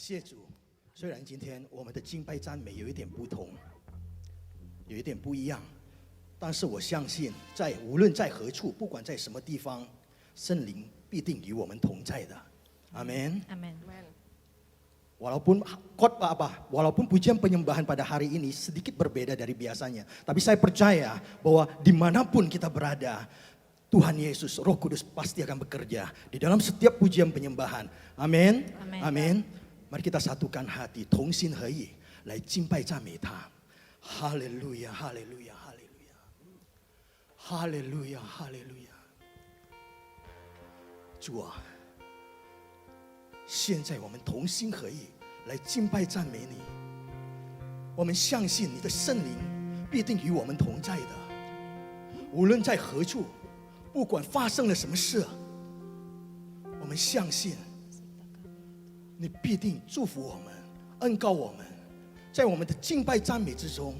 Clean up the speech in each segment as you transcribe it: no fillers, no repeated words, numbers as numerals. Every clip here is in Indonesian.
谢主，虽然今天我们的敬拜赞美有一点不同，有一点不一样，但是我相信无论在何处，不管在什么地方，圣灵必定与我们同在的。Amin. Amin. Walaupun pujian penyembahan pada hari ini sedikit berbeda dari biasanya, tapi saya percaya bahwa dimanapun kita berada, Tuhan Yesus, Roh Kudus pasti akan bekerja di dalam setiap pujian penyembahan. Amin. Amin. Mari kita satukan hati, 同心合意来敬拜赞美他。哈利路亚，哈利路亚，哈利路亚，哈利路亚，哈利路亚。主啊，现在我们同心合意来敬拜赞美你。我们相信你的圣灵必定与我们同在的，无论在何处，不管发生了什么事，我们相信你必定祝福我们，恩膏我们，在我们的敬拜赞美之中，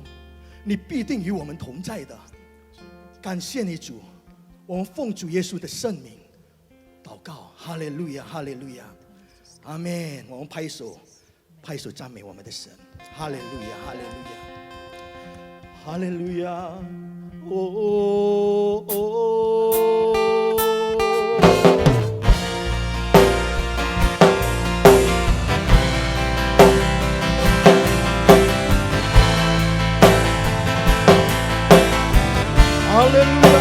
你必定与我们同在的。感谢你主，我们奉主耶稣的圣名祷告，哈利路亚，哈利路亚，阿们。我们拍手赞美我们的神，哈利路亚，哈利路亚，哈利路亚，哦哦。哈利路亚，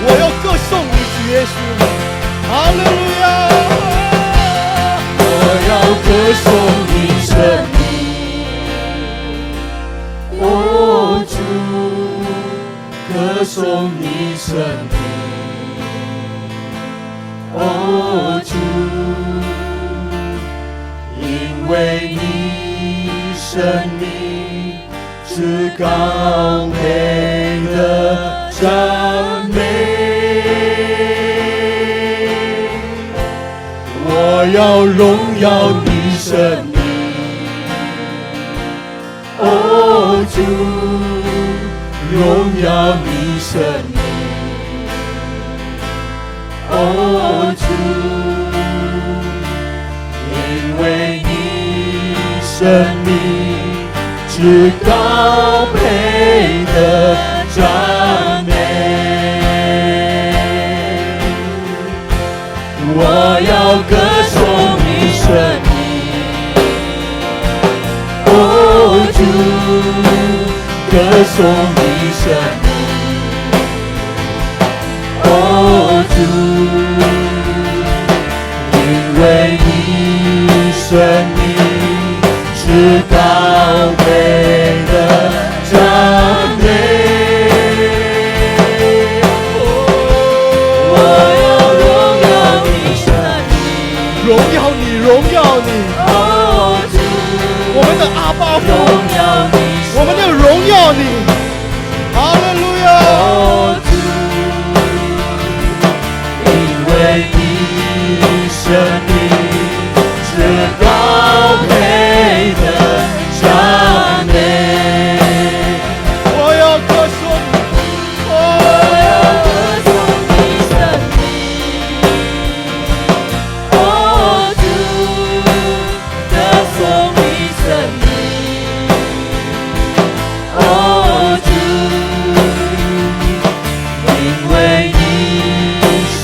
我要歌颂你主耶稣，哈利路亚，我要歌颂你生命，哦主，歌颂你生命，哦主。因为你生命是高配的赞美，我要荣耀你生命，哦主，荣耀你生命，哦主，因为生命至高配的赞美，我要歌颂你生命，哦主，歌颂你生命，哦主，因为你生命是高配的赞美，我要荣耀你生命，荣耀你，荣耀你，哦主，我们的阿爸父，荣耀你，我们的荣耀你，哈利路亚，哦主，因为你生命是高配的赞美，我要歌颂你，我要歌颂你生命，哦主，歌颂你生命，哦主，因为你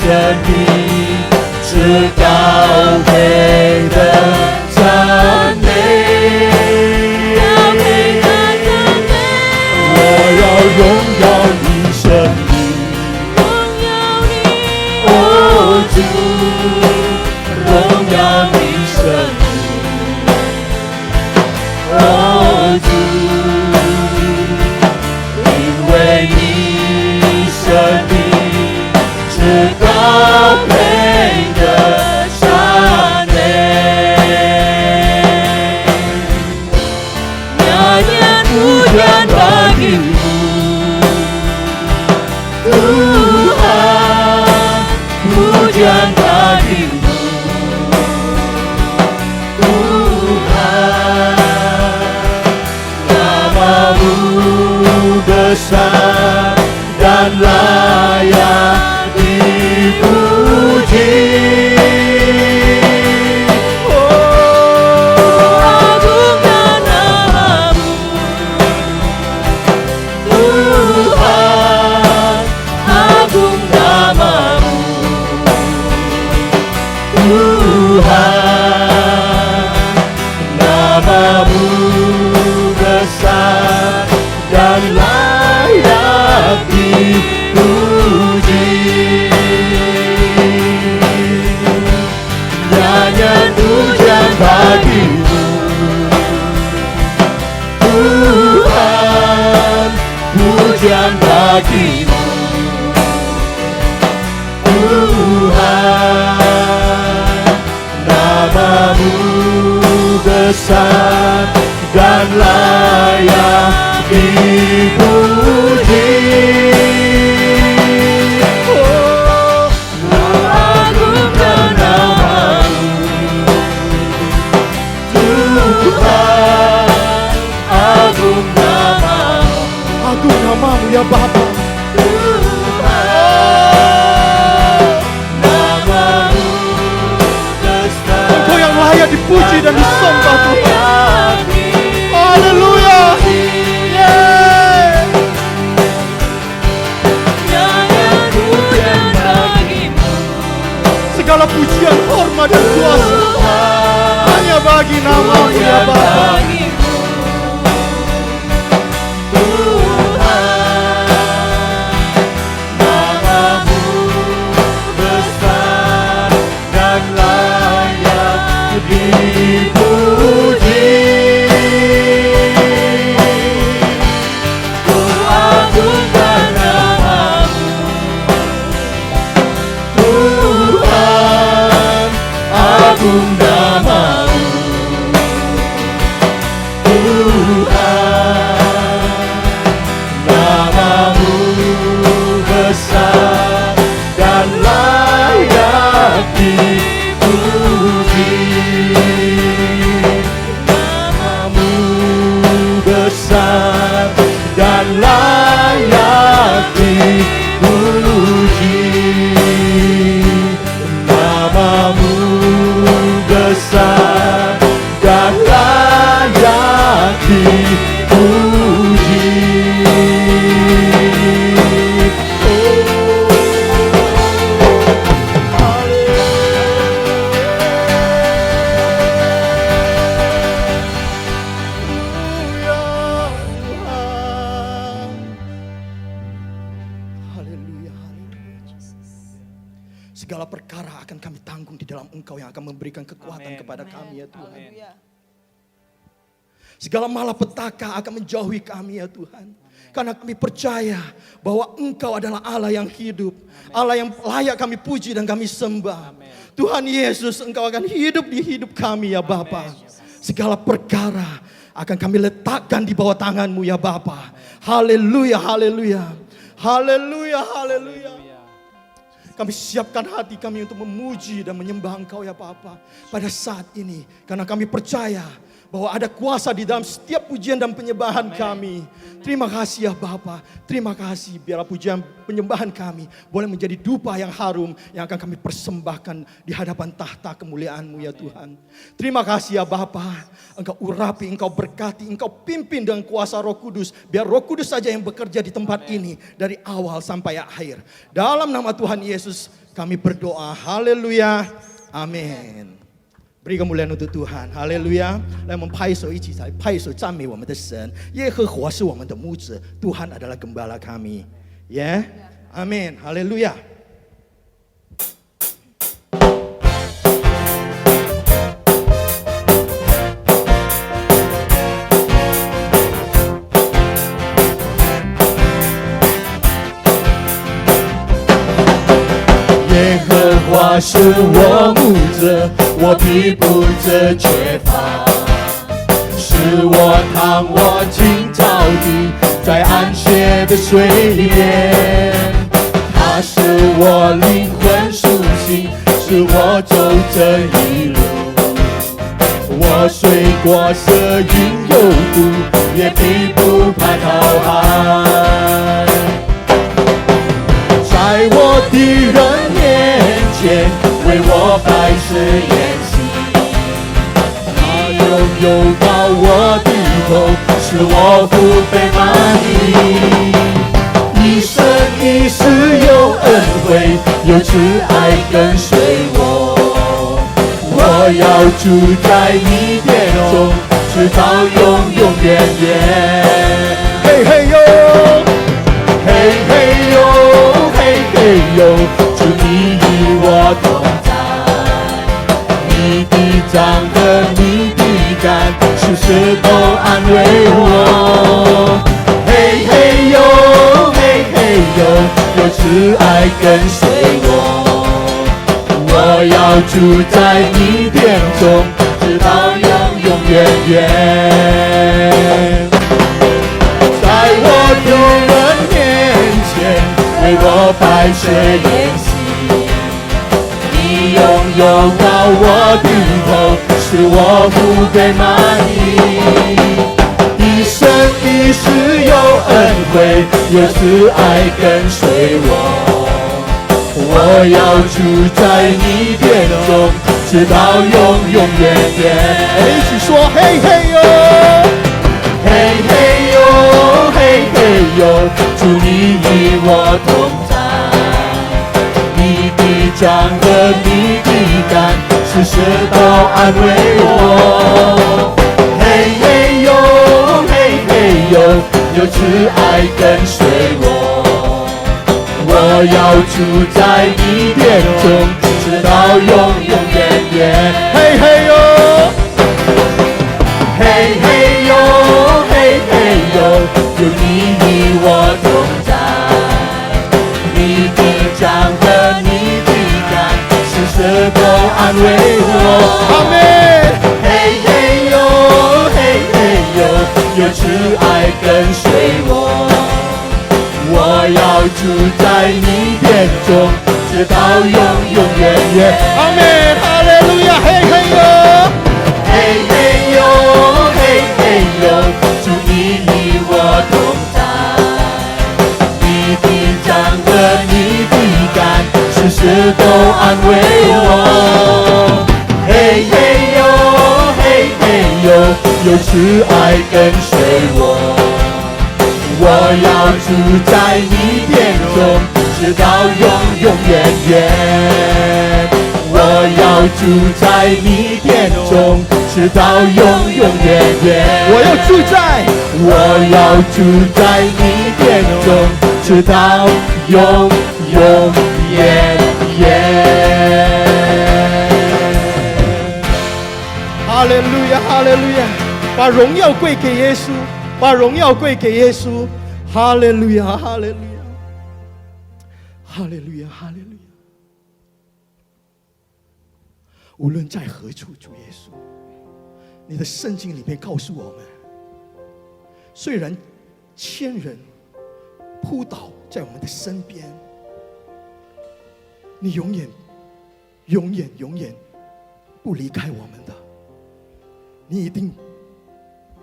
生命是高配的赞美，我要荣耀你生命，哦主，荣耀你生命，哦主，因为你生命是高配的赞美。Pujian bagimu Tuhan, pujian bagimu Tuhan, namamu besar dan layak. layak dipuji. Nyanyian pujian bagimu Tuhan, pujian bagimu Tuhan. Namamu besar dan layak dipuji. Oh, agungkan namamu Tuhan, agung namamu. Agung namamu ya Bapa. Engkau yang layak dipuji dan disembah Tuhan. Haleluya. Segala pujian, hormat dan kuasa hanya bagi namamu ya Bapa. Agung namamu Tuhan, namamu besar dan layak dipuji. Namamu besar dan layak dipuji. Namamu besar dan layak dipuji. Haleluya, haleluya. Segala perkara akan kami tanggung di dalam Engkau yang akan memberikan kekuatan kepada kami ya Tuhan. Segala malapetaka akan menjauhi kami ya Tuhan. Karena kami percaya bahwa Engkau adalah Allah yang hidup. Allah yang layak kami puji dan kami sembah. Tuhan Yesus, Engkau akan hidup di hidup kami ya Bapa. Segala perkara akan kami letakkan di bawah tangan-Mu ya Bapa. Haleluya, haleluya. Haleluya, haleluya. Kami siapkan hati kami untuk memuji dan menyembah Engkau ya Bapa pada saat ini. Karena kami percaya bahwa ada kuasa di dalam setiap pujian dan penyembahan kami. Terima kasih ya Bapa. Terima kasih biarlah pujian penyembahan kami boleh menjadi dupa yang harum yang akan kami persembahkan di hadapan tahta kemuliaan-Mu ya Tuhan. Terima kasih ya Bapa. Engkau urapi, Engkau berkati, Engkau pimpin dengan kuasa Roh Kudus. Biar Roh Kudus saja yang bekerja di tempat ini dari awal sampai akhir. Dalam nama Tuhan Yesus kami berdoa. Haleluya. Amin. Beri kemuliaan untuk Tuhan, haleluya. 来，我们拍手，一起来拍手赞美我们的神。耶和华是我们的牧者，Tuhan adalah gembala kami. Ya, amin, haleluya. Yehovah 他是我牧者，我必不致缺乏。是我躺卧青草地，在安歇的水边。他是我灵魂苏醒，是我走这一路。我虽过色云有毒，也必不怕遭害。在我敌人面前，为我摆设筵席。他拥有到我的头，使我不被满意。一生一世有恩惠，有慈爱跟随我。我要住在你殿中，直到永永远远。嘿嘿哟。有，主你与我同在。你的杖和你的竿，时时都安慰我。嘿嘿呦，嘿嘿呦，有慈爱跟随我。我要住在你殿中，直到永永远远。在我敌人面前，为我摆设筵席。你拥有高我的头，使我不被蚂蚁。一生一世有恩惠，有慈爱跟随我。我要住在你殿中，直到永永远远。一起说嘿嘿哟，嘿嘿哟，嘿嘿哟，主你与我同在。你的杖和你的竿，时时都安慰我。嘿嘿哟，嘿嘿哟，有慈爱跟随我。我要住在你殿中，直到永永远远。嘿嘿哟，嘿嘿哟，嘿嘿哟，有你与我同在。你的杖和你的竿，时时都安慰我。阿们。嘿嘿哟，嘿嘿哟，有慈爱跟随我。我要住在你殿中，直到永永远远。阿们，哈利路亚，嘿嘿哟，嘿嘿哟，嘿嘿哟，主你与我同在。你的杖和你的竿，时时都安慰我。嘿嘿哟，嘿嘿哟，有慈爱跟随我。我要住在你殿中，直到永永远远。我要住在你殿中，直到永永远远。我要住在你殿中，直到永永远远。哈利路亚，哈利路亚！把荣耀归给耶稣。把荣耀归给耶稣，哈利路亚，哈利路亚，哈利路亚，哈利路亚。无论在何处，主耶稣，你的圣经里面告诉我们，虽然千人扑倒在我们的身边，你永远、永远、永远不离开我们的，你一定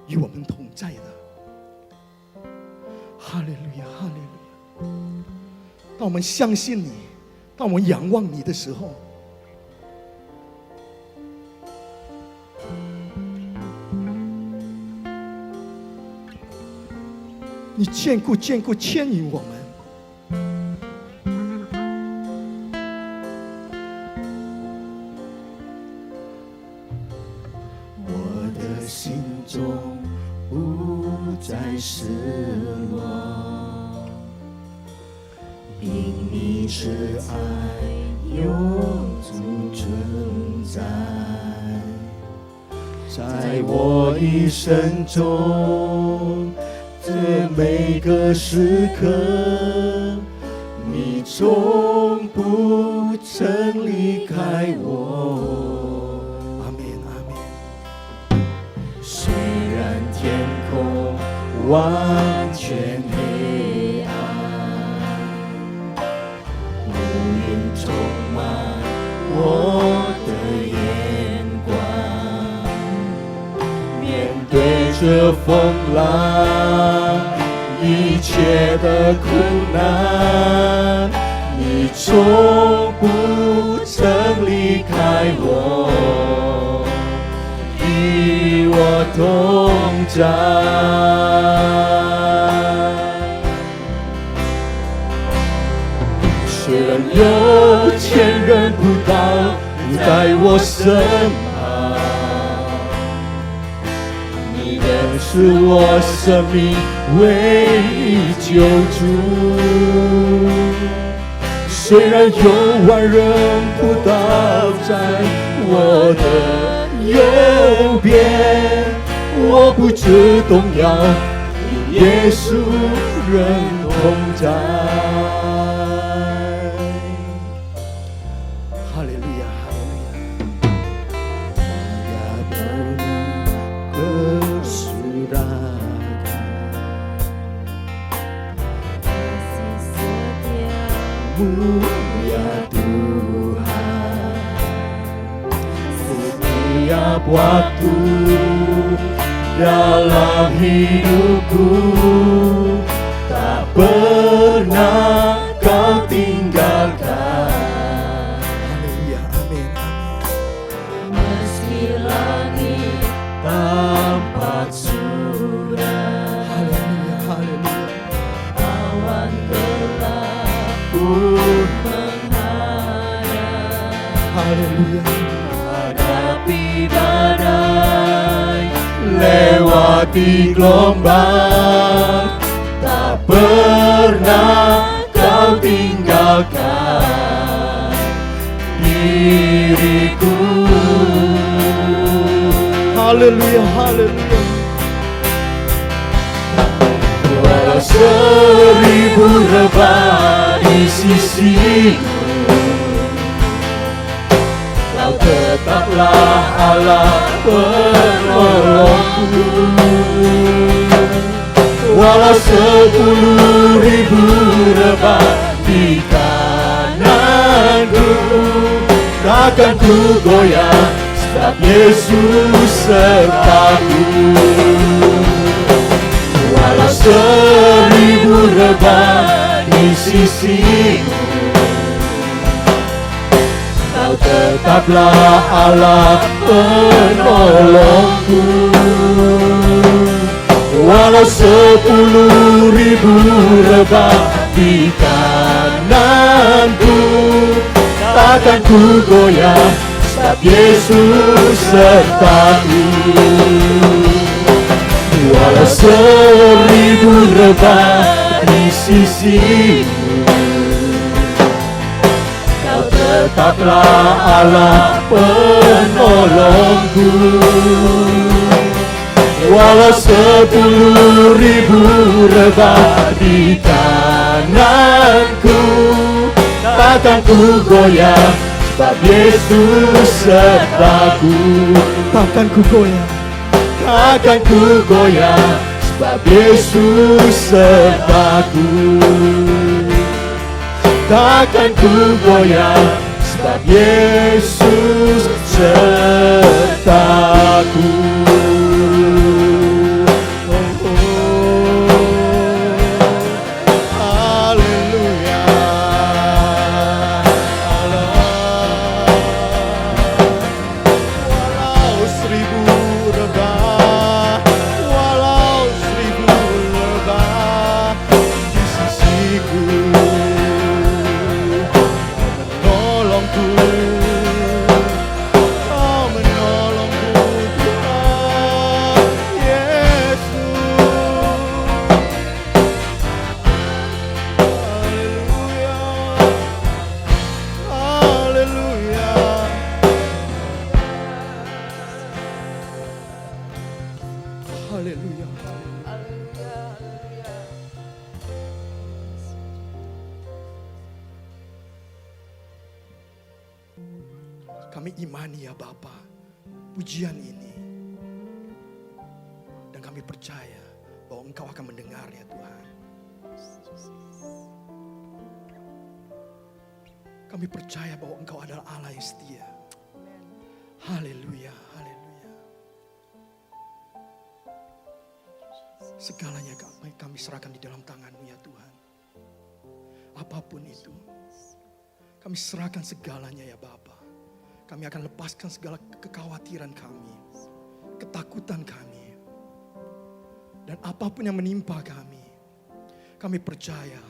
与我们同在的。哈利路亚，哈利路亚！当我们相信你，当我们仰望你的时候，你眷顾、牵引我们。我的心中不再失落，因你慈爱永驻存在，在我一生中，这每个时刻，你从不曾离开我。虽然天空完全黑暗，乌云充满我的眼光，面对着风浪，一切的苦难，你从不曾离开我。与我同在，虽然有千人扑倒在我身旁，你仍是我生命唯一救主。虽虽然有万人扑倒在我的右边，我不知动摇，因耶稣仍同在。哈利路亚，哈利路亚。 Kasih setiamu Ya Tuhan, setiap waktu dalam hidupku tak pernah kau tinggalkan. Haleluya, amin. meski langit Tampak suram, Haleluya, haleluya. awan gelap pun menghadap. Haleluya. Hadapi badai, lewati gelombang, tak pernah kau tinggalkan diriku. Haleluya, haleluya. Walau 1000 rebah di sisiku, Kau tetaplah Allah penolongku. Walau 10.000 rebah di kananku, takkan ku goyah, sebab Yesus sertaku. Walau 1000 rebah di sisiku, Kau tetaplah Allah penolongku. Walau 10.000 rebah di kananku, takkan ku goyah, sebab Yesus sertaku. Walau 1000 rebah di sisimu, Kau tetaplah Allah penolongku. Walau 10.000 rebah di kananku, takkan ku goyah, sebab Yesus sertaku. Takkan ku goyah. Takkan ku goyah, sebab Yesus sertaku. Takkan ku goyah, sebab Yesus sertaku. Haleluya. Walau 1000 rebah, walau 1000 rebah di sisiku, menolongku, Kau menolongku Tuhan Yesus. Haleluya, haleluya. Haleluya. Kami imani ya Bapa, pujian ini. Dan kami percaya bahwa Engkau akan mendengar ya Tuhan. Kami percaya bahwa Engkau adalah Allah yang setia. Haleluya, haleluya. Segalanya kami serahkan di dalam tangan-Mu ya Tuhan. Apapun itu, kami serahkan segalanya ya Bapa. Kami akan lepaskan segala kekhawatiran kami, ketakutan kami, dan apapun yang menimpa kami percaya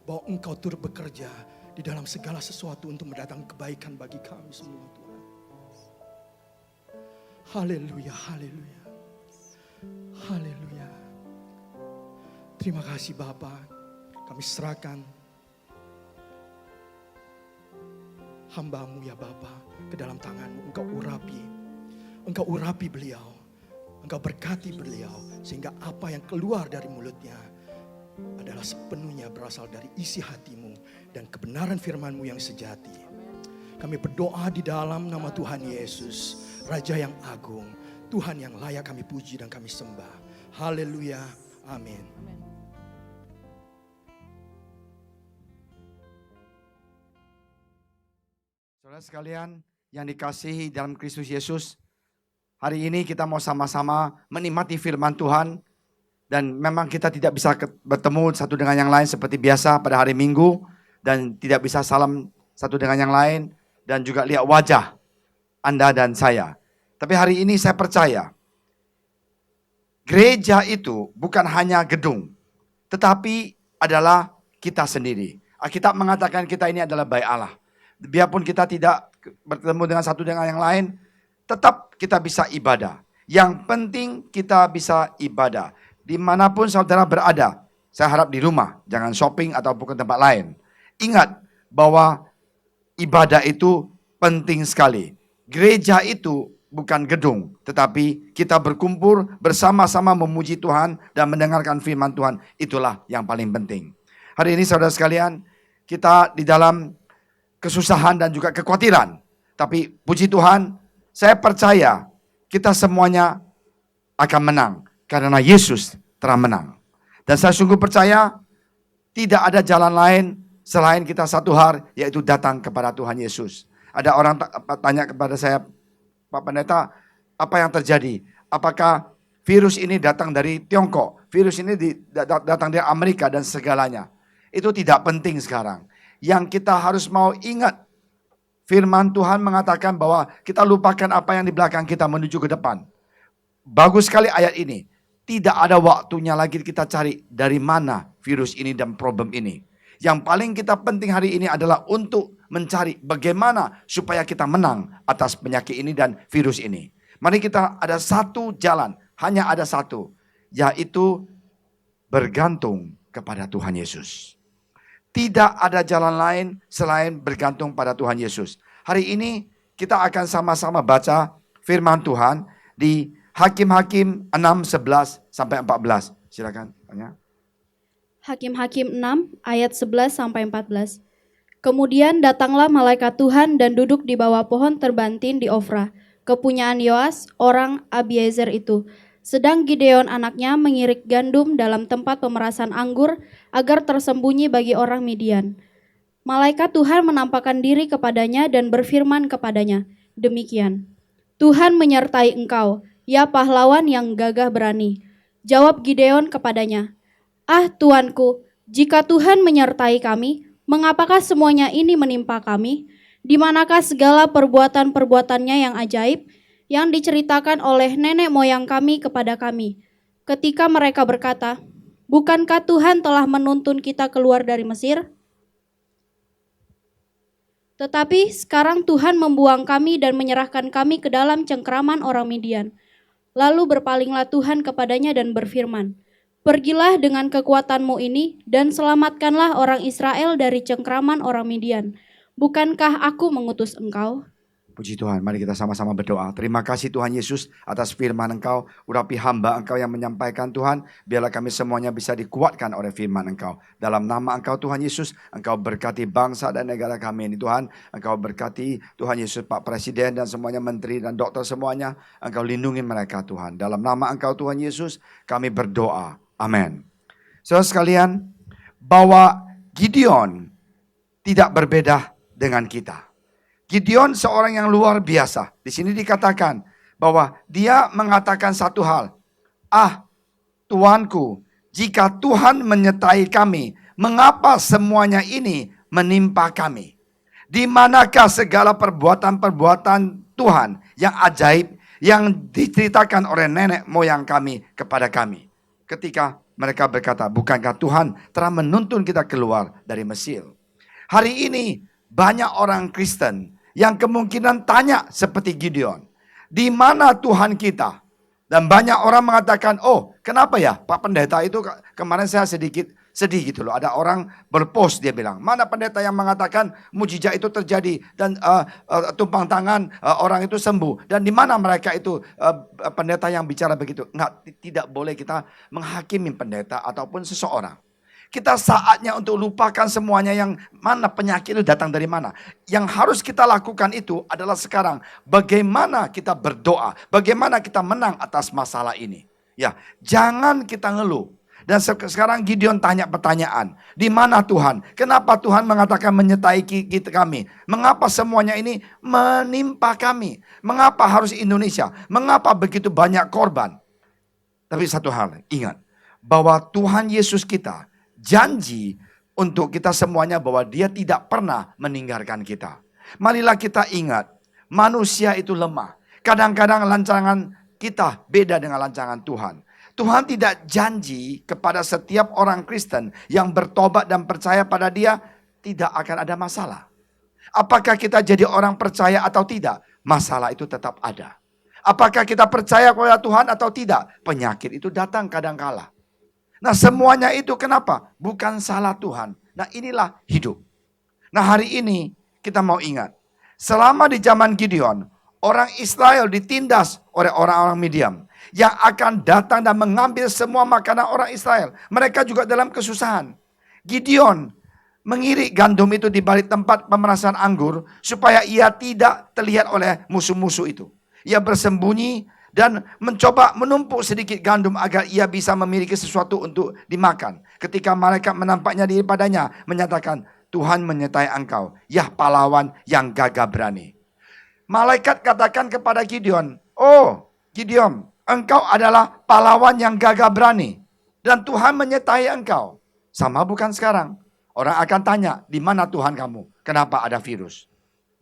bahwa Engkau turut bekerja di dalam segala sesuatu untuk mendatangkan kebaikan bagi kami semua Tuhan. Haleluya, haleluya, haleluya. Terima kasih Bapa, kami serahkan hamba-Mu ya Bapa ke dalam tangan-Mu. Engkau urapi beliau. Engkau berkati beliau sehingga apa yang keluar dari mulutnya adalah sepenuhnya berasal dari isi hati-Mu dan kebenaran firman-Mu yang sejati. Kami berdoa di dalam nama Tuhan Yesus, Raja yang agung, Tuhan yang layak kami puji dan kami sembah. Haleluya, amin. Saudara sekalian yang dikasihi dalam Kristus Yesus, hari ini kita mau sama-sama menikmati firman Tuhan. Dan memang kita tidak bisa bertemu satu dengan yang lain seperti biasa pada hari Minggu. Dan tidak bisa salam satu dengan yang lain. Dan juga lihat wajah Anda dan saya. Tapi hari ini saya percaya, gereja itu bukan hanya gedung, tetapi adalah kita sendiri. Alkitab mengatakan kita ini adalah baik Allah. Biarpun kita tidak bertemu dengan satu dengan yang lain, tetap kita bisa ibadah. Yang penting kita bisa ibadah. Dimanapun saudara berada, saya harap di rumah, jangan shopping ataupun ke tempat lain. Ingat bahwa ibadah itu penting sekali. Gereja itu bukan gedung, tetapi kita berkumpul bersama-sama memuji Tuhan dan mendengarkan firman Tuhan. Itulah yang paling penting. Hari ini saudara sekalian, kita di dalam kesusahan dan juga kekhawatiran. Tapi puji Tuhan, saya percaya kita semuanya akan menang. Karena Yesus telah menang. Dan saya sungguh percaya tidak ada jalan lain selain kita satu hal, yaitu datang kepada Tuhan Yesus. Ada orang tanya kepada saya, Pak Pendeta, apa yang terjadi? Apakah virus ini datang dari Tiongkok? Virus ini datang dari Amerika dan segalanya. Itu tidak penting sekarang. Yang kita harus mau ingat, firman Tuhan mengatakan bahwa kita lupakan apa yang di belakang kita menuju ke depan. Bagus sekali ayat ini. Tidak ada waktunya lagi kita cari dari mana virus ini dan problem ini. Yang paling kita penting hari ini adalah untuk mencari bagaimana supaya kita menang atas penyakit ini dan virus ini. Mari kita ada satu jalan, hanya ada satu, yaitu bergantung kepada Tuhan Yesus. Tidak ada jalan lain selain bergantung pada Tuhan Yesus. Hari ini kita akan sama-sama baca firman Tuhan di Hakim-Hakim 6:11-14. Silakan tanya. Hakim-Hakim 6 ayat 11-14. Kemudian datanglah malaikat Tuhan dan duduk di bawah pohon terbantin di Ofra, kepunyaan Yoas orang Abiezer itu. Sedang Gideon anaknya mengirik gandum dalam tempat pemerasan anggur agar tersembunyi bagi orang Midian. Malaikat Tuhan menampakkan diri kepadanya dan berfirman kepadanya, demikian, Tuhan menyertai engkau, ya pahlawan yang gagah berani. Jawab Gideon kepadanya, ah Tuanku, jika Tuhan menyertai kami, mengapakah semuanya ini menimpa kami? Di manakah segala perbuatan-perbuatannya yang ajaib yang diceritakan oleh nenek moyang kami kepada kami? Ketika mereka berkata, bukankah Tuhan telah menuntun kita keluar dari Mesir? Tetapi sekarang Tuhan membuang kami dan menyerahkan kami ke dalam cengkraman orang Midian. Lalu berpalinglah Tuhan kepadanya dan berfirman, pergilah dengan kekuatanmu ini dan selamatkanlah orang Israel dari cengkraman orang Midian. Bukankah aku mengutus engkau? Puji Tuhan, mari kita sama-sama berdoa. Terima kasih Tuhan Yesus atas firman Engkau. Urapi hamba Engkau yang menyampaikan Tuhan. Biarlah kami semuanya bisa dikuatkan oleh firman Engkau. Dalam nama Engkau Tuhan Yesus, Engkau berkati bangsa dan negara kami ini Tuhan. Engkau berkati Tuhan Yesus Pak Presiden dan semuanya menteri dan dokter semuanya. Engkau lindungi mereka Tuhan. Dalam nama Engkau Tuhan Yesus, kami berdoa. Amin. Saudara sekalian, bahwa Gideon tidak berbeda dengan kita. Gideon seorang yang luar biasa. Di sini dikatakan bahwa dia mengatakan satu hal. Ah, Tuanku, jika Tuhan menyertai kami, mengapa semuanya ini menimpa kami? Di manakah segala perbuatan-perbuatan Tuhan yang ajaib yang diceritakan oleh nenek moyang kami kepada kami? Ketika mereka berkata, bukankah Tuhan telah menuntun kita keluar dari Mesir? Hari ini banyak orang Kristen yang kemungkinan tanya seperti Gideon, di mana Tuhan kita? Dan banyak orang mengatakan, oh kenapa ya Pak Pendeta itu kemarin saya sedikit Sedih gitu loh. Ada orang berpost dia bilang, mana pendeta yang mengatakan mujizat itu terjadi dan tumpang tangan orang itu sembuh. Dan di mana mereka itu pendeta yang bicara begitu. Tidak boleh kita menghakimi pendeta ataupun seseorang. Kita saatnya untuk lupakan semuanya yang mana penyakit itu datang dari mana. Yang harus kita lakukan itu adalah sekarang. Bagaimana kita berdoa. Bagaimana kita menang atas masalah ini. Ya, jangan kita ngeluh. Dan sekarang Gideon tanya pertanyaan. Di mana Tuhan? Kenapa Tuhan mengatakan menyertai kita kami? Mengapa semuanya ini menimpa kami? Mengapa harus Indonesia? Mengapa begitu banyak korban? Tapi satu hal, ingat. Bahwa Tuhan Yesus kita janji untuk kita semuanya bahwa dia tidak pernah meninggalkan kita. Marilah kita ingat, manusia itu lemah. Kadang-kadang rancangan kita beda dengan rancangan Tuhan. Tuhan tidak janji kepada setiap orang Kristen yang bertobat dan percaya pada dia tidak akan ada masalah. Apakah kita jadi orang percaya atau tidak? Masalah itu tetap ada. Apakah kita percaya kepada Tuhan atau tidak? Penyakit itu datang kadang-kala. Nah semuanya itu kenapa? Bukan salah Tuhan. Nah inilah hidup. Nah hari ini kita mau ingat. Selama di zaman Gideon, orang Israel ditindas oleh orang-orang Midian. Yang akan datang dan mengambil semua makanan orang Israel. Mereka juga dalam kesusahan. Gideon mengirik gandum itu di balik tempat pemerasan anggur. Supaya ia tidak terlihat oleh musuh-musuh itu. Ia bersembunyi dan mencoba menumpuk sedikit gandum agar ia bisa memiliki sesuatu untuk dimakan. Ketika malaikat menampaknya diri padanya, menyatakan, Tuhan menyertai engkau. Ya pahlawan yang gagah berani. Malaikat katakan kepada Gideon, oh Gideon, engkau adalah pahlawan yang gagah berani. Dan Tuhan menyertai engkau. Sama bukan sekarang. Orang akan tanya, di mana Tuhan kamu? Kenapa ada virus?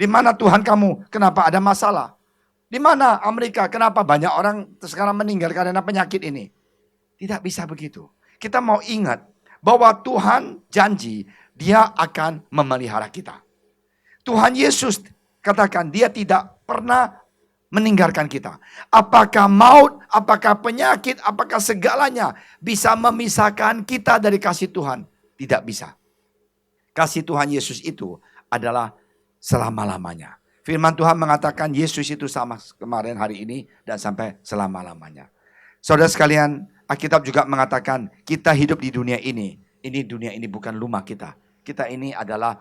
Di mana Tuhan kamu? Kenapa ada masalah? Di mana Amerika? Kenapa banyak orang sekarang meninggal karena penyakit ini? Tidak bisa begitu. Kita mau ingat bahwa Tuhan janji dia akan memelihara kita. Tuhan Yesus katakan dia tidak pernah meninggalkan kita. Apakah maut, apakah penyakit, apakah segalanya bisa memisahkan kita dari kasih Tuhan? Tidak bisa. Kasih Tuhan Yesus itu adalah selama-lamanya. Firman Tuhan mengatakan Yesus itu sama kemarin, hari ini, dan sampai selama-lamanya. Saudara sekalian, Alkitab juga mengatakan kita hidup di dunia ini. Ini dunia ini bukan rumah kita. Kita ini adalah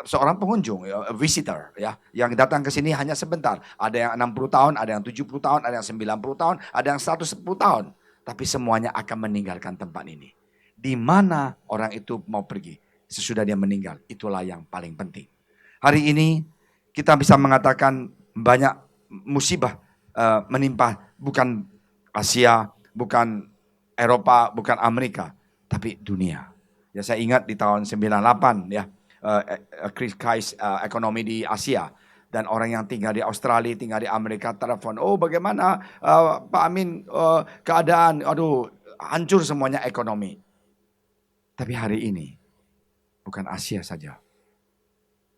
seorang pengunjung, visitor, ya, yang datang ke sini hanya sebentar. Ada yang 60 tahun, ada yang 70 tahun, ada yang 90 tahun, ada yang 110 tahun. Tapi semuanya akan meninggalkan tempat ini. Di mana orang itu mau pergi sesudah dia meninggal, itulah yang paling penting. Hari ini kita bisa mengatakan banyak musibah menimpa bukan Asia, bukan Eropa, bukan Amerika, tapi dunia. Ya saya ingat di tahun 98 ya. Krisis ekonomi di Asia dan orang yang tinggal di Australia, tinggal di Amerika telepon, oh bagaimana Pak Amin keadaan, aduh hancur semuanya ekonomi. Tapi hari ini bukan Asia saja,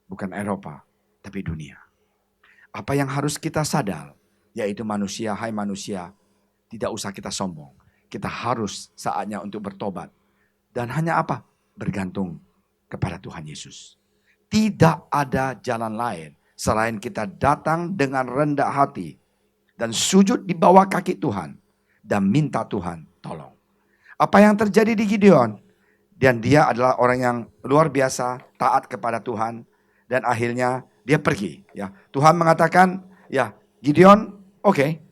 bukan Eropa, tapi dunia. Apa yang harus kita sadar, yaitu manusia, hai manusia, tidak usah kita sombong. Kita harus saatnya untuk bertobat. Dan hanya apa? Bergantung kepada Tuhan Yesus. Tidak ada jalan lain selain kita datang dengan rendah hati dan sujud di bawah kaki Tuhan dan minta Tuhan tolong. Apa yang terjadi di Gideon? Dan dia adalah orang yang luar biasa taat kepada Tuhan dan akhirnya dia pergi. Ya, Tuhan mengatakan, ya Gideon, oke,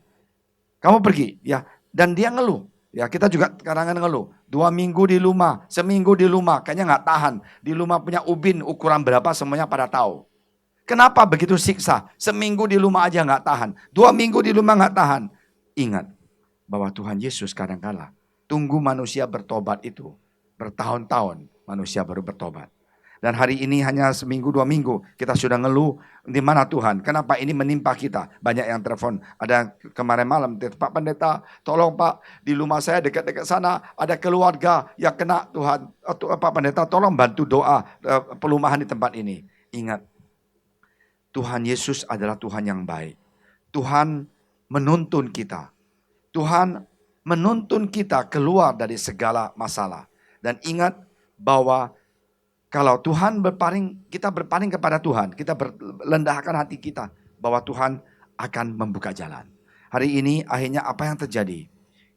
kamu pergi. Ya, dan dia ngeluh. Ya kita juga kadang-kadang ngeluh. 2 minggu di rumah, seminggu di rumah, kayaknya nggak tahan. Di rumah punya ubin ukuran berapa semuanya pada tahu. Kenapa begitu siksa? Seminggu di rumah aja nggak tahan. 2 minggu di rumah nggak tahan. Ingat bahwa Tuhan Yesus kadang-kala tunggu manusia bertobat itu. Bertahun-tahun manusia baru bertobat. Dan hari ini hanya seminggu 2 minggu kita sudah ngeluh, di mana Tuhan? Kenapa ini menimpa kita? Banyak yang telepon. Ada kemarin malam, Pak Pendeta, tolong Pak, di rumah saya dekat-dekat sana ada keluarga yang kena Tuhan. Pak Pendeta, tolong bantu doa perumahan di tempat ini. Ingat, Tuhan Yesus adalah Tuhan yang baik. Tuhan menuntun kita. Tuhan menuntun kita keluar dari segala masalah. Dan ingat bahwa kalau Tuhan kita berpaling kepada Tuhan, kita berlendahkan hati kita bahwa Tuhan akan membuka jalan. Hari ini akhirnya apa yang terjadi?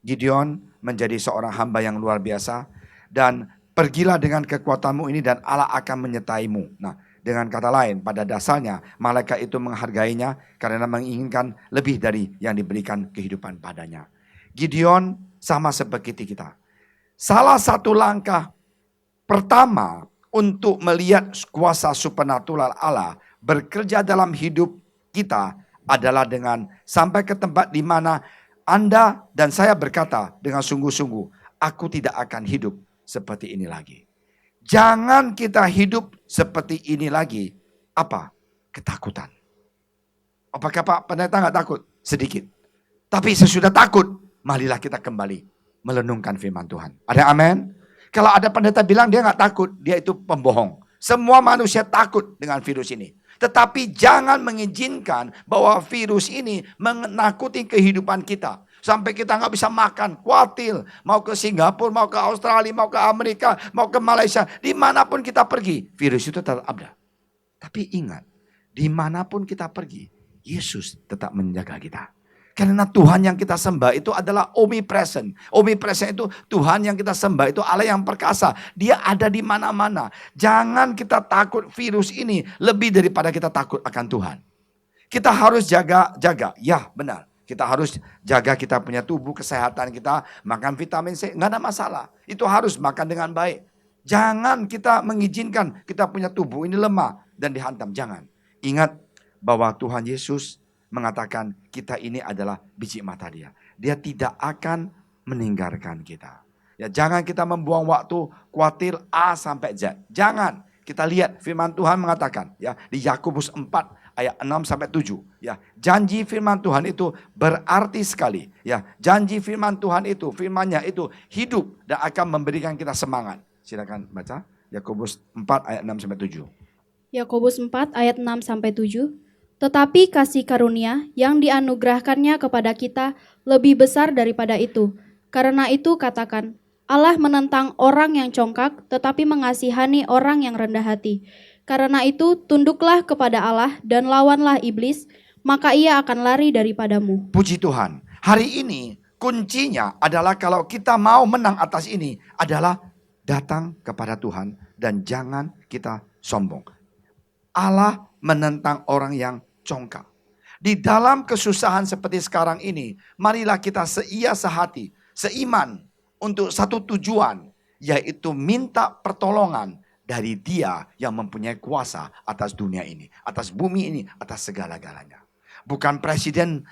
Gideon menjadi seorang hamba yang luar biasa dan pergilah dengan kekuatanmu ini dan Allah akan menyertaimu. Nah, dengan kata lain, pada dasarnya malaikat itu menghargainya karena menginginkan lebih dari yang diberikan kehidupan padanya. Gideon sama seperti kita. Salah satu langkah pertama untuk melihat kuasa supernatural Allah bekerja dalam hidup kita adalah dengan sampai ke tempat di mana Anda dan saya berkata dengan sungguh-sungguh, aku tidak akan hidup seperti ini lagi. Jangan kita hidup seperti ini lagi. Apa? Ketakutan. Apakah Pak Pendeta nggak takut? Sedikit. Tapi sesudah takut, marilah kita kembali melenungkan firman Tuhan. Ada amin? Kalau ada pendeta bilang dia nggak takut, dia itu pembohong. Semua manusia takut dengan virus ini. Tetapi jangan mengizinkan bahwa virus ini menakuti kehidupan kita. Sampai kita nggak bisa makan, khawatir. Mau ke Singapura, mau ke Australia, mau ke Amerika, mau ke Malaysia. Dimanapun kita pergi, virus itu tetap ada. Tapi ingat, dimanapun kita pergi, Yesus tetap menjaga kita. Karena Tuhan yang kita sembah itu adalah omnipresent. Omnipresent itu Tuhan yang kita sembah itu Allah yang perkasa. Dia ada di mana-mana. Jangan kita takut virus ini lebih daripada kita takut akan Tuhan. Kita harus jaga. Ya benar. Kita harus jaga kita punya tubuh, kesehatan kita. Makan vitamin C, nggak ada masalah. Itu harus makan dengan baik. Jangan kita mengizinkan kita punya tubuh ini lemah dan dihantam. Jangan. Ingat bahwa Tuhan Yesus mengatakan kita ini adalah biji mata dia. Dia tidak akan meninggalkan kita. Ya, jangan kita membuang waktu khawatir A sampai Z. Jangan. Kita lihat firman Tuhan mengatakan ya di Yakobus 4 ayat 6 sampai 7 ya. Janji firman Tuhan itu berarti sekali ya. Janji firman Tuhan itu firman-Nya itu hidup dan akan memberikan kita semangat. Silakan baca Yakobus 4 ayat 6 sampai 7. Yakobus 4 ayat 6 sampai 7. Tetapi kasih karunia yang dianugerahkannya kepada kita lebih besar daripada itu. Karena itu katakan, Allah menentang orang yang congkak tetapi mengasihani orang yang rendah hati. Karena itu tunduklah kepada Allah dan lawanlah iblis, maka ia akan lari daripadamu. Puji Tuhan. Hari ini kuncinya adalah kalau kita mau menang atas ini adalah datang kepada Tuhan dan jangan kita sombong. Allah menentang orang yang congkak. Di dalam kesusahan seperti sekarang ini, marilah kita seia sehati, seiman untuk satu tujuan, yaitu minta pertolongan dari Dia yang mempunyai kuasa atas dunia ini, atas bumi ini, atas segala-galanya. Bukan presiden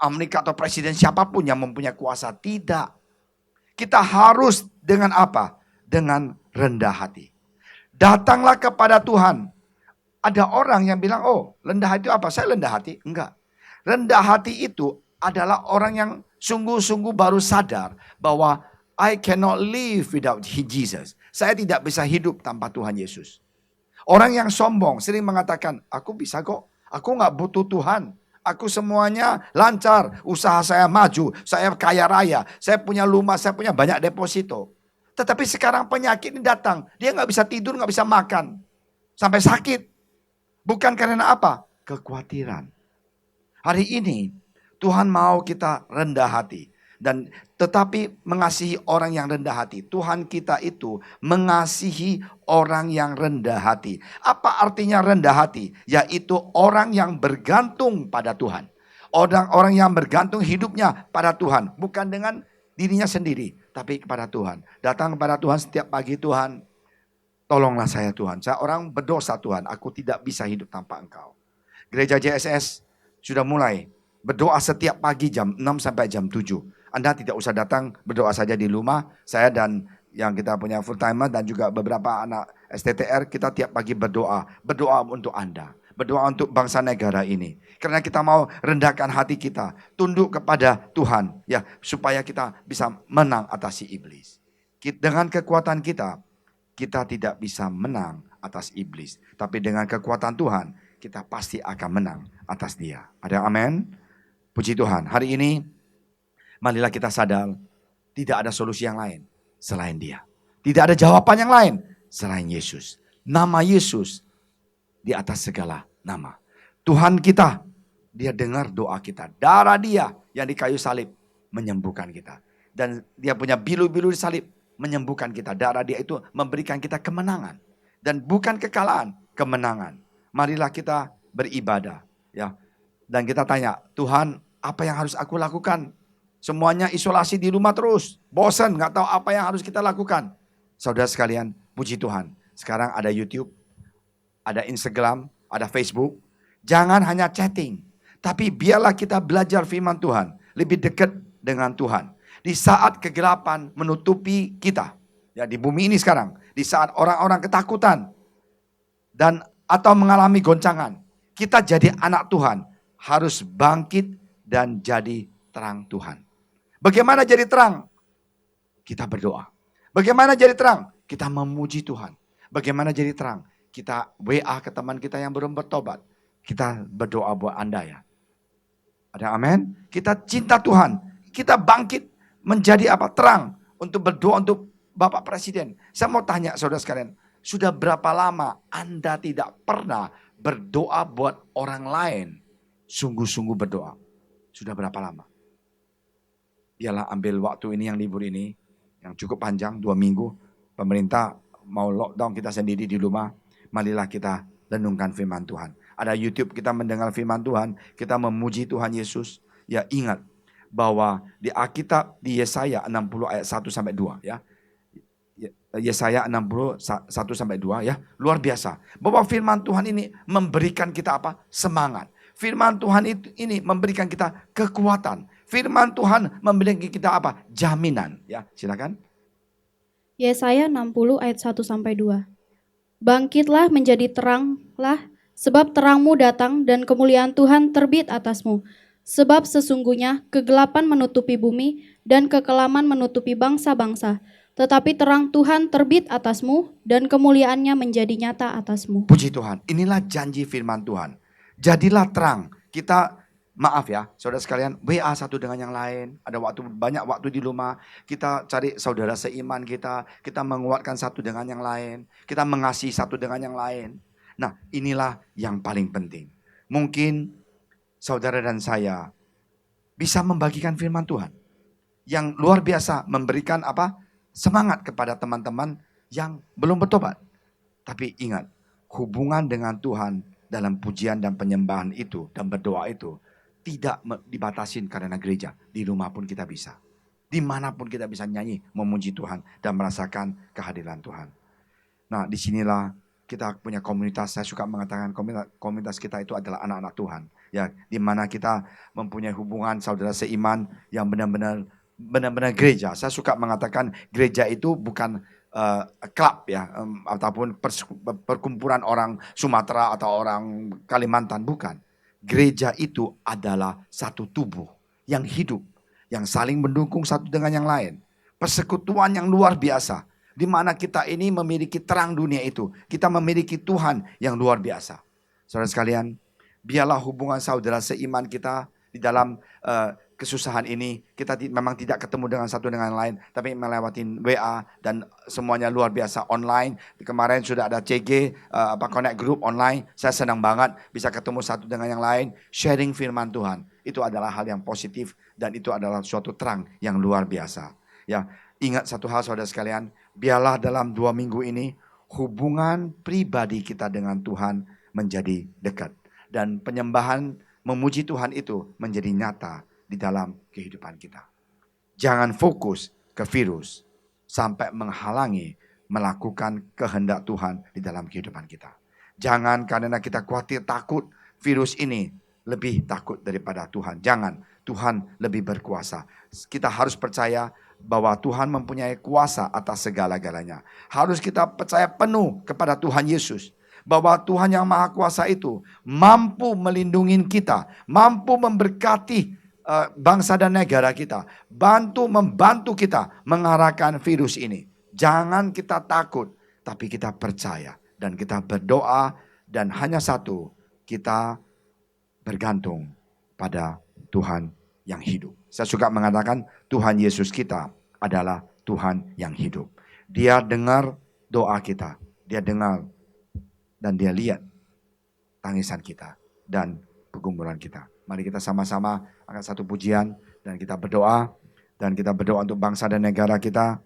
Amerika atau presiden siapapun yang mempunyai kuasa, tidak. Kita harus dengan apa? Dengan rendah hati. Datanglah kepada Tuhan. Ada orang yang bilang, oh rendah hati itu apa? Saya rendah hati. Enggak. Rendah hati itu adalah orang yang sungguh-sungguh baru sadar bahwa I cannot live without Jesus. Saya tidak bisa hidup tanpa Tuhan Yesus. Orang yang sombong sering mengatakan, aku bisa kok. Aku gak butuh Tuhan. Aku semuanya lancar. Usaha saya maju. Saya kaya raya. Saya punya rumah. Saya punya banyak deposito. Tetapi sekarang penyakit ini datang. Dia gak bisa tidur, gak bisa makan. Sampai sakit. Bukan karena apa? Kekhawatiran. Hari ini Tuhan mau kita rendah hati. Dan tetapi mengasihi orang yang rendah hati. Tuhan kita itu mengasihi orang yang rendah hati. Apa artinya rendah hati? Yaitu orang yang bergantung pada Tuhan. Orang yang bergantung hidupnya pada Tuhan. Bukan dengan dirinya sendiri. Tapi kepada Tuhan. Datang kepada Tuhan setiap pagi, Tuhan tolonglah saya Tuhan. Saya orang berdosa Tuhan. Aku tidak bisa hidup tanpa Engkau. Gereja JSS sudah mulai berdoa setiap pagi jam 6 sampai jam 7. Anda tidak usah datang, berdoa saja di rumah. Saya dan yang kita punya full timer dan juga beberapa anak STTR, kita tiap pagi berdoa. Berdoa untuk Anda. Berdoa untuk bangsa negara ini. Karena kita mau rendahkan hati kita. Tunduk kepada Tuhan. Ya, supaya kita bisa menang atasi iblis. Dengan kekuatan kita, kita tidak bisa menang atas iblis. Tapi dengan kekuatan Tuhan, kita pasti akan menang atas dia. Ada amin? Puji Tuhan. Hari ini, marilah kita sadar tidak ada solusi yang lain selain dia. Tidak ada jawaban yang lain selain Yesus. Nama Yesus di atas segala nama. Tuhan kita, dia dengar doa kita. Darah dia yang di kayu salib menyembuhkan kita. Dan dia punya bilu-bilu di salib menyembuhkan kita. Darah dia itu memberikan kita kemenangan. Dan bukan kekalahan, kemenangan. Marilah kita beribadah. Ya. Dan kita tanya, Tuhan apa yang harus aku lakukan? Semuanya isolasi di rumah terus. Bosan, gak tahu apa yang harus kita lakukan. Saudara sekalian, puji Tuhan. Sekarang ada YouTube, ada Instagram, ada Facebook. Jangan hanya chatting. Tapi biarlah kita belajar firman Tuhan. Lebih dekat dengan Tuhan. Di saat kegelapan menutupi kita. Ya, di bumi ini sekarang. Di saat orang-orang ketakutan. Dan atau mengalami goncangan. Kita jadi anak Tuhan. Harus bangkit dan jadi terang Tuhan. Bagaimana jadi terang? Kita berdoa. Bagaimana jadi terang? Kita memuji Tuhan. Bagaimana jadi terang? Kita WA ke teman kita yang belum bertobat. Kita berdoa buat Anda ya. Ada amin? Kita cinta Tuhan. Kita bangkit menjadi apa? Terang. Untuk berdoa untuk Bapak Presiden. Saya mau tanya saudara sekalian. Sudah berapa lama Anda tidak pernah berdoa buat orang lain? Sungguh-sungguh berdoa. Sudah berapa lama? Biarlah ambil waktu ini yang libur ini. Yang cukup panjang, 2 minggu. Pemerintah mau lockdown kita sendiri di rumah. Marilah kita renungkan firman Tuhan. Ada YouTube kita mendengar firman Tuhan. Kita memuji Tuhan Yesus. Ya ingat bahwa di Alkitab di Yesaya 60 ayat 1-2 ya. Yesaya 60 1-2 ya. Luar biasa. Bahwa firman Tuhan ini memberikan kita apa? Semangat. Firman Tuhan ini memberikan kita kekuatan. Firman Tuhan memberikan kita apa? Jaminan. Ya, silakan. Yesaya 60 ayat 1-2. Bangkitlah menjadi teranglah, sebab terangmu datang dan kemuliaan Tuhan terbit atasmu. Sebab sesungguhnya kegelapan menutupi bumi dan kekelaman menutupi bangsa-bangsa. Tetapi terang Tuhan terbit atasmu dan kemuliaannya menjadi nyata atasmu. Puji Tuhan, inilah janji firman Tuhan. Jadilah terang. Kita, maaf ya, saudara sekalian, WA satu dengan yang lain. Ada banyak waktu di rumah. Kita cari saudara seiman kita. Kita menguatkan satu dengan yang lain. Kita mengasihi satu dengan yang lain. Nah, inilah yang paling penting. Mungkin saudara dan saya bisa membagikan firman Tuhan. Yang luar biasa memberikan apa? Semangat kepada teman-teman yang belum bertobat. Tapi ingat, hubungan dengan Tuhan dalam pujian dan penyembahan itu dan berdoa itu tidak dibatasin karena gereja. Di rumah pun kita bisa. Dimanapun kita bisa nyanyi, memuji Tuhan dan merasakan kehadiran Tuhan. Nah, disinilah kita punya komunitas. Saya suka mengatakan komunitas kita itu adalah anak-anak Tuhan. Ya, di mana kita mempunyai hubungan saudara seiman yang benar-benar gereja. Saya suka mengatakan gereja itu bukan klub ya, ataupun perkumpulan orang Sumatera atau orang Kalimantan, bukan. Gereja itu adalah satu tubuh yang hidup, yang saling mendukung satu dengan yang lain. Persekutuan yang luar biasa, di mana kita ini memiliki terang dunia itu. Kita memiliki Tuhan yang luar biasa. Saudara sekalian, biarlah hubungan saudara seiman kita di dalam kesusahan ini, kita memang tidak ketemu dengan satu dengan lain, tapi melewatin WA dan semuanya luar biasa online. Kemarin sudah ada CG, Connect Group online. Saya senang banget bisa ketemu satu dengan yang lain, sharing firman Tuhan. Itu adalah hal yang positif dan itu adalah suatu terang yang luar biasa. Ya, ingat satu hal saudara sekalian, biarlah dalam 2 minggu ini hubungan pribadi kita dengan Tuhan menjadi dekat dan penyembahan memuji Tuhan itu menjadi nyata di dalam kehidupan kita. Jangan fokus ke virus sampai menghalangi melakukan kehendak Tuhan di dalam kehidupan kita. Jangan karena kita khawatir takut virus ini lebih takut daripada Tuhan. Jangan, Tuhan lebih berkuasa. Kita harus percaya bahwa Tuhan mempunyai kuasa atas segala-galanya. Harus kita percaya penuh kepada Tuhan Yesus. Bahwa Tuhan yang Maha Kuasa itu mampu melindungi kita, mampu memberkati bangsa dan negara kita, membantu kita mengarahkan virus ini. Jangan kita takut, tapi kita percaya dan kita berdoa dan hanya satu, kita bergantung pada Tuhan yang hidup. Saya suka mengatakan Tuhan Yesus kita adalah Tuhan yang hidup. Dia dengar doa kita. Dia dengar dan dia lihat tangisan kita dan pergumulan kita. Mari kita sama-sama angkat satu pujian dan kita berdoa. Dan kita berdoa untuk bangsa dan negara kita.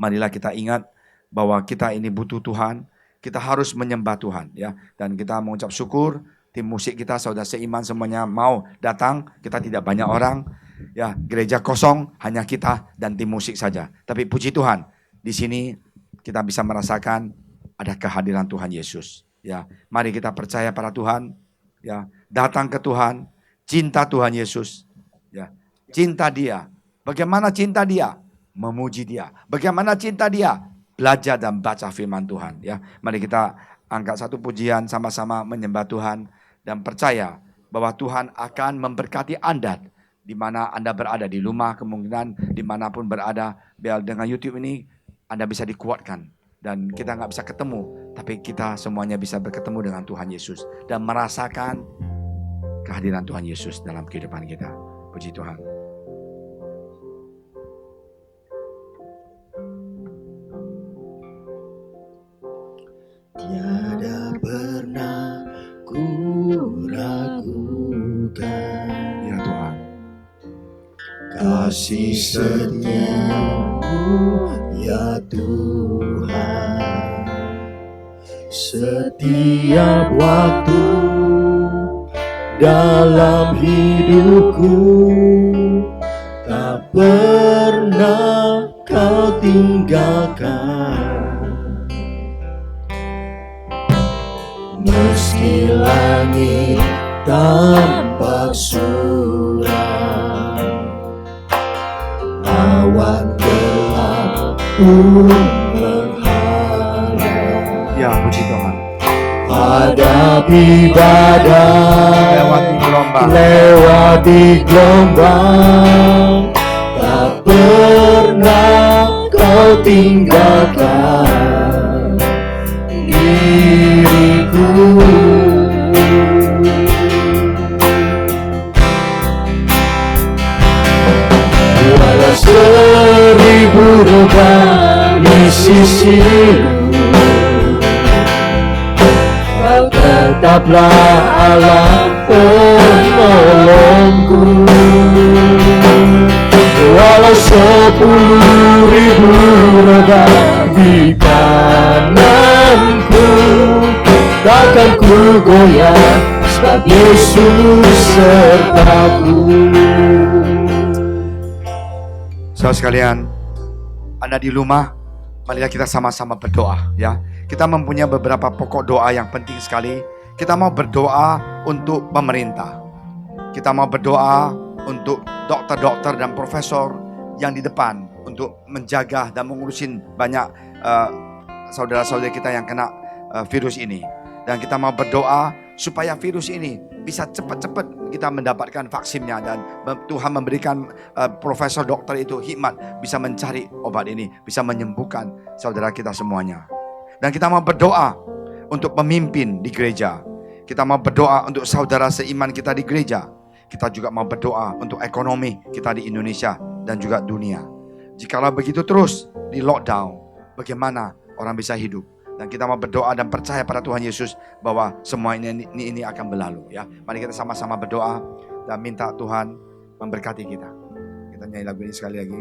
Marilah kita ingat bahwa kita ini butuh Tuhan. Kita harus menyembah Tuhan, ya. Dan kita mengucap syukur. Tim musik kita, saudara seiman semuanya mau datang. Kita tidak banyak orang. Ya, gereja kosong, hanya kita dan tim musik saja. Tapi puji Tuhan, di sini kita bisa merasakan ada kehadiran Tuhan Yesus. Ya, mari kita percaya pada Tuhan. Ya, datang ke Tuhan, cinta Tuhan Yesus. Ya, cinta Dia. Bagaimana cinta Dia? Memuji Dia. Bagaimana cinta Dia? Belajar dan baca firman Tuhan. Ya, mari kita angkat satu pujian sama-sama menyembah Tuhan dan percaya bahwa Tuhan akan memberkati Anda di mana Anda berada, di rumah, kemungkinan dimanapun berada. Biar dengan YouTube ini Anda bisa dikuatkan dan kita nggak bisa ketemu, tapi kita semuanya bisa berketemu dengan Tuhan Yesus dan merasakan kehadiran Tuhan Yesus dalam kehidupan kita. Puji Tuhan. Tiada pernah ku ragukan, Ya Tuhan, kasih setiamu ya Tuhan. Setiap waktu dalam hidupku, tak pernah kau tinggalkan. Meski langit tampak suram, awan gelap pun menghadap. ya puji Tuhan. Hadapi badai, lewati gelombang, tak pernah kau tinggalkan diriku. Walau 1000 lubang di sisimu, kau tetaplah Allah penolongku. Walau 10.000 rebah di kananku, takkan ku goyah, sebab Yesus sertaku. Saudara sekalian, Anda di rumah, marilah kita sama-sama berdoa, ya. Kita mempunyai beberapa pokok doa yang penting sekali. Kita mau berdoa untuk pemerintah. Kita mau berdoa untuk dokter-dokter dan profesor yang di depan untuk menjaga dan mengurusin banyak saudara-saudara kita yang kena virus ini. Dan kita mau berdoa supaya virus ini bisa cepat-cepat kita mendapatkan vaksinnya dan Tuhan memberikan profesor dokter itu hikmat bisa mencari obat ini, bisa menyembuhkan saudara kita semuanya. Dan kita mau berdoa untuk pemimpin di gereja. Kita mau berdoa untuk saudara seiman kita di gereja. Kita juga mau berdoa untuk ekonomi kita di Indonesia dan juga dunia. Jikalau begitu terus di lockdown, bagaimana orang bisa hidup? Dan kita mau berdoa dan percaya pada Tuhan Yesus bahwa semua ini akan berlalu, ya. Mari kita sama-sama berdoa dan minta Tuhan memberkati kita. Kita nyanyi lagu ini sekali lagi.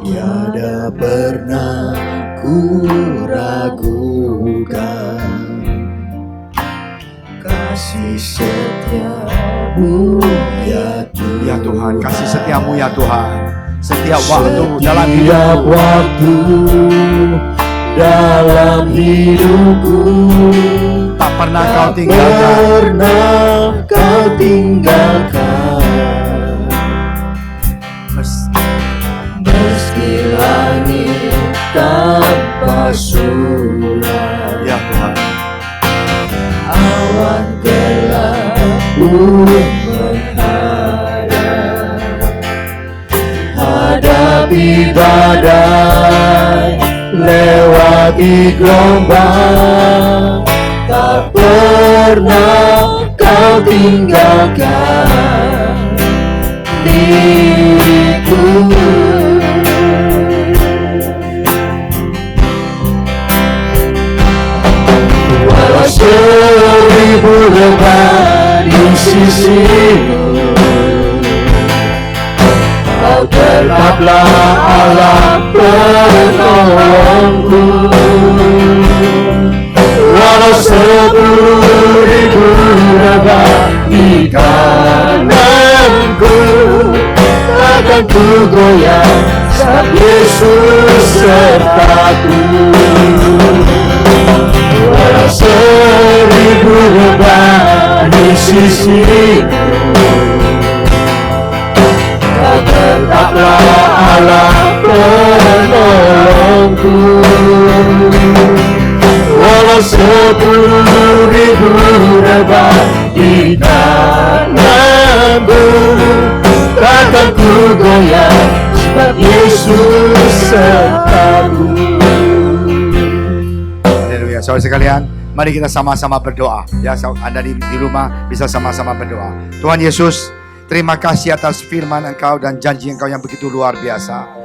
Tiada pernah ku ragukan kasih setiamu ya Tuhan. Ya Tuhan, kasih setiamu ya Tuhan. Setiap waktu dalam Setiap waktu dalam hidupku, tak pernah kau tak tinggalkan. pernah kau tinggalkan. Meski langit tanpa suram, Ya Tuhan, awan gelap pun menghadap. Hadapi badai, lewati gelombang, tak pernah kau tinggalkan hatiku. Walau seribu lebat di sisimu, Kau tetaplah Allah penolongku. Walau 10.000 rebah di kananku, takkan ku goyah sebab Yesus sertaku. Walau 1000 rebah di sisiku, Kau tetaplah Allah penolongku. Walau 10.000 rebah di kananku, takkan ku goyah sebab Yesus sertaku. Haleluya. Saudara sekalian, mari kita sama-sama berdoa. Ya, Anda di rumah bisa sama-sama berdoa. Tuhan Yesus, terima kasih atas firman Engkau dan janji Engkau yang begitu luar biasa.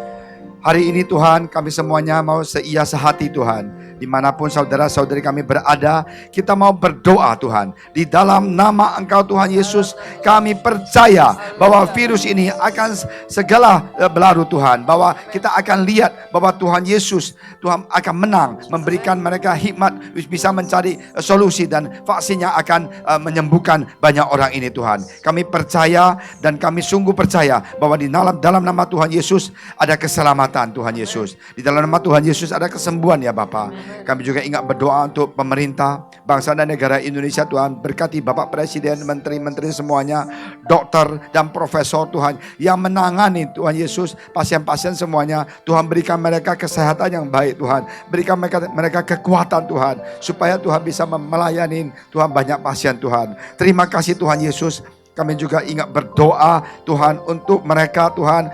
Hari ini Tuhan, kami semuanya mau seia sehati Tuhan. Dimanapun saudara-saudari kami berada, kita mau berdoa Tuhan. Di dalam nama Engkau Tuhan Yesus, kami percaya bahwa virus ini akan segala berlalu Tuhan. Bahwa kita akan lihat bahwa Tuhan Yesus, Tuhan akan menang, memberikan mereka hikmat, bisa mencari solusi dan vaksin yang akan menyembuhkan banyak orang ini Tuhan. Kami percaya dan kami sungguh percaya bahwa di dalam nama Tuhan Yesus ada keselamatan Tuhan Yesus. Di dalam nama Tuhan Yesus ada kesembuhan ya Bapa. Kami juga ingat berdoa untuk pemerintah, bangsa dan negara Indonesia Tuhan. Berkati Bapak Presiden, menteri-menteri semuanya, dokter dan profesor Tuhan yang menangani Tuhan Yesus, pasien-pasien semuanya. Tuhan berikan mereka kesehatan yang baik Tuhan. Berikan mereka kekuatan Tuhan, supaya Tuhan bisa melayani Tuhan banyak pasien Tuhan. Terima kasih Tuhan Yesus. Kami juga ingat berdoa Tuhan untuk mereka Tuhan,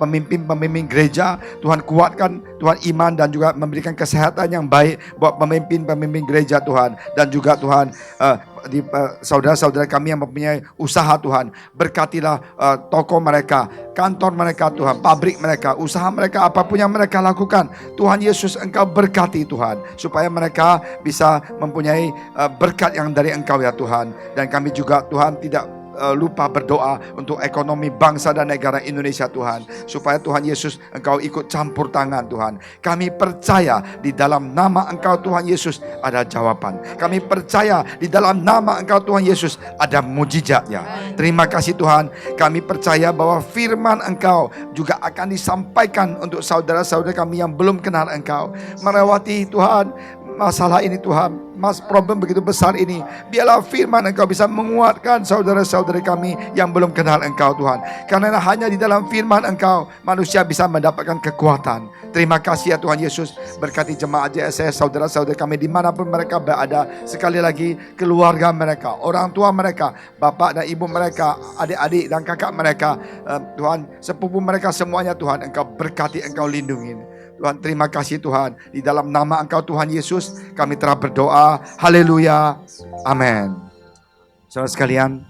pemimpin-pemimpin gereja. Tuhan kuatkan Tuhan iman dan juga memberikan kesehatan yang baik buat pemimpin-pemimpin gereja Tuhan. Dan juga Tuhan saudara-saudara kami yang mempunyai usaha Tuhan. Berkatilah toko mereka, kantor mereka Tuhan, pabrik mereka, usaha mereka, apapun yang mereka lakukan. Tuhan Yesus Engkau berkati Tuhan, supaya mereka bisa mempunyai berkat yang dari Engkau ya Tuhan. Dan kami juga Tuhan tidak lupa berdoa untuk ekonomi bangsa dan negara Indonesia Tuhan, supaya Tuhan Yesus Engkau ikut campur tangan Tuhan. Kami percaya di dalam nama Engkau Tuhan Yesus ada jawaban. Kami percaya di dalam nama Engkau Tuhan Yesus ada mujizatnya. Terima kasih Tuhan. Kami percaya bahwa firman Engkau juga akan disampaikan untuk saudara-saudara kami yang belum kenal Engkau, melewati Tuhan masalah ini Tuhan. Problem begitu besar ini, biarlah firman Engkau bisa menguatkan saudara-saudari kami yang belum kenal Engkau Tuhan. Karena hanya di dalam firman Engkau manusia bisa mendapatkan kekuatan. Terima kasih ya Tuhan Yesus. Berkati jemaat JSS, saudara-saudari kami dimanapun mereka berada. Sekali lagi keluarga mereka, orang tua mereka, bapak dan ibu mereka, adik-adik dan kakak mereka, Tuhan, sepupu mereka semuanya Tuhan, Engkau berkati, Engkau lindungi. Tuhan, terima kasih Tuhan. Di dalam nama Engkau Tuhan Yesus kami telah berdoa. Haleluya. Amin. Saudara sekalian,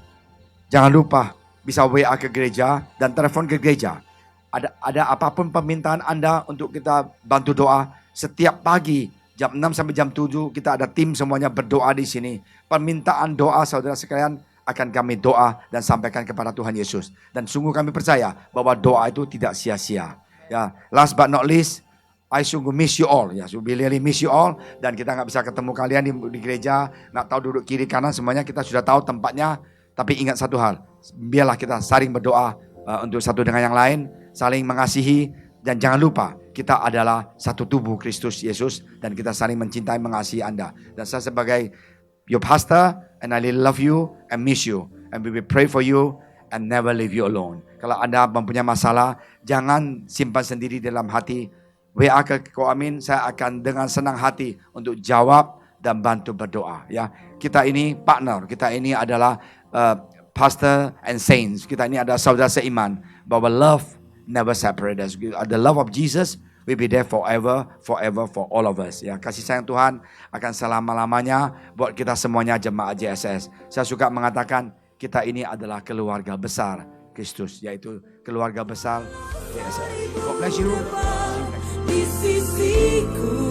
jangan lupa bisa WA ke gereja dan telepon ke gereja. Ada apapun permintaan Anda untuk kita bantu doa, setiap pagi jam 6 sampai jam 7 kita ada tim semuanya berdoa di sini. Permintaan doa saudara sekalian akan kami doa dan sampaikan kepada Tuhan Yesus. Dan sungguh kami percaya bahwa doa itu tidak sia-sia. Ya, last but not least, I sungguh miss you all, ya, really miss you all. Dan kita nggak bisa ketemu kalian di gereja, nggak tahu duduk kiri kanan, semuanya kita sudah tahu tempatnya. Tapi ingat satu hal, biarlah kita saling berdoa untuk satu dengan yang lain, saling mengasihi, dan jangan lupa kita adalah satu tubuh Kristus Yesus dan kita saling mencintai, mengasihi Anda. Dan saya sebagai your pastor, and I really love you and miss you, and we will pray for you and never leave you alone. Kalau Anda mempunyai masalah, jangan simpan sendiri dalam hati. WA ke Ko Amin, saya akan dengan senang hati untuk jawab dan bantu berdoa. Ya, kita ini partner, kita ini adalah pastor and saints. Kita ini adalah saudara seiman. Bahwa love never separate us. The love of Jesus will be there forever for all of us. Ya, kasih sayang Tuhan akan selama-lamanya buat kita semuanya jemaat JSS. Saya suka mengatakan kita ini adalah keluarga besar. Kristus, yaitu keluarga besar KSF. God bless you. Di sisiku